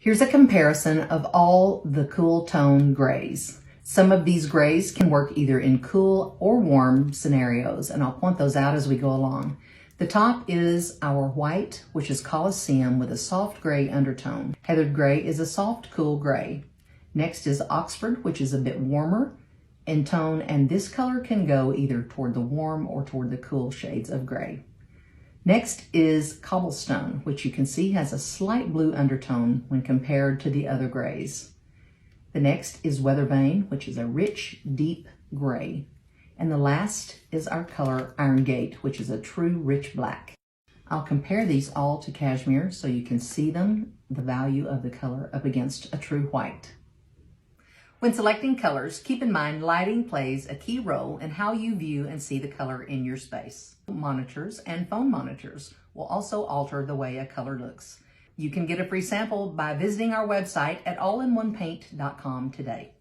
Here's a comparison of all the cool tone grays. Some of these grays can work either in cool or warm scenarios, and I'll point those out as we go along. The top is our white, which is Colosseum with a soft gray undertone. Heathered gray is a soft, cool gray. Next is Oxford, which is a bit warmer in tone, and this color can go either toward the warm or toward the cool shades of gray. Next is Cobblestone, which you can see has a slight blue undertone when compared to the other grays. The next is Weathervane, which is a rich, deep gray. And the last is our color Iron Gate, which is a true rich black. I'll compare these all to cashmere so you can see them, the value of the color up against a true white. When selecting colors, keep in mind lighting plays a key role in how you view and see the color in your space. Monitors and phone monitors will also alter the way a color looks. You can get a free sample by visiting our website at allinOnePaint.com today.